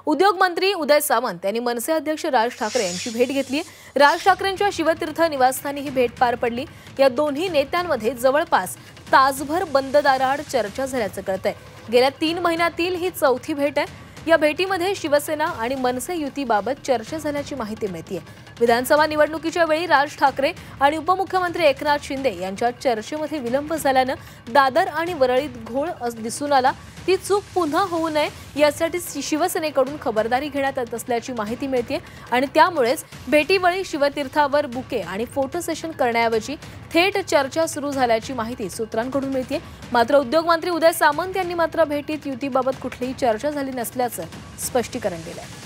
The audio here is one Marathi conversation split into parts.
उद्योग मंत्री उदय सामंत यांनी मनसे अध्यक्ष राज ठाकरे यांची भेट घेतली। राज ठाकरेंच्या शिवतीर्थ निवासस्थानी ही भेट पार पडली। या दोन्ही नेत्यांमध्ये जवळपास तासभर बंद दाराआड चर्चा झाल्याचं कळतंय। गेल्या 3 महिन्यातील ही चौथी भेट आहे। या भेटीमध्ये शिवसेना आणि मनसे युतीबाबत चर्चा झाल्याची माहिती मिळते। विधानसभा निवडणुकीच्या वेळी राज ठाकरे आणि उपमुख्यमंत्री एकनाथ शिंदे यांच्या चर्चेमध्ये विलंब झाल्यानं दादर आणि वरळीत घोळ दिसून आला। ती चूक पुन्हा होऊ नये यासाठी शिवसेनेकडून खबरदारी घेण्यात येत असल्याची माहिती मिळते आणि त्यामुळेच भेटीवेळी शिवतीर्थावर बुके आणि फोटो सेशन करण्याऐवजी थेट चर्चा सुरू झाल्याची माहिती सूत्रांकडून मिळते। मात्र उद्योग मंत्री उदय सामंत यांनी मात्र भेटीत युतीबाबत कुठलीही चर्चा झाली नसल्याचं स्पष्टीकरण दिलंय।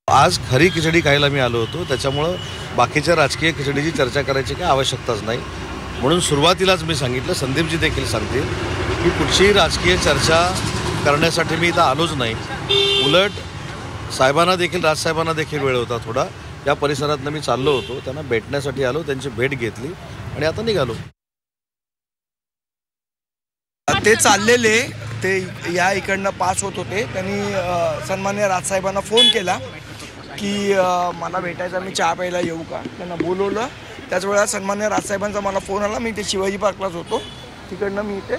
आज खरी खिचडी खायला मी आलो होतो, त्याच्यामुळे बाकीच्या राजकीय खिचडीची चर्चा करायची काही आवश्यकताच नाही। म्हणून सुरुवातीलाच मी सांगितलं, संदीपजी देखील सांगतील की कुठलीही राजकीय चर्चा करण्यासाठी मी इथं आलोच नाही। उलट साहेबांना देखील, राजसाहेबांना देखील वेळ होता थोडा, या परिसरातनं मी चाललो होतो, त्यांना भेटण्यासाठी आलो, त्यांची भेट घेतली आणि आता निघालो। ते चाललेले ते या इकडनं पास होत होते, त्यांनी सन्माननीय राजसाहेबांना फोन केला की मला भेटायचं, मी चहा प्यायला येऊ का, त्यांना बोलवलं। त्याच वेळेला सन्माननीय राजसाहेबांचा मला फोन आला, मी ते शिवाजी पार्कलाच होतो, तिकडनं मी इथे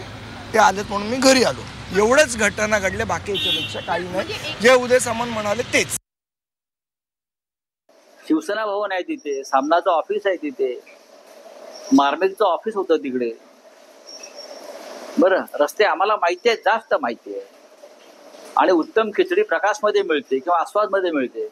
ते आलेत म्हणून मी घरी आलो। एवढंच घटना घडले, बाकी याच्यापेक्षा काही नाही। जे उदय सामंत म्हणाले तेच। शिवसेना भवन आहे तिथे, सामनाचं ऑफिस आहे तिथे, मार्मिकचं ऑफिस होतं तिकडे। बरं, रस्ते आम्हाला माहिती आहे, जास्त माहिती आहे, आणि उत्तम खिचडी प्रकाशमध्ये मिळते किंवा आस्वादमध्ये मिळते।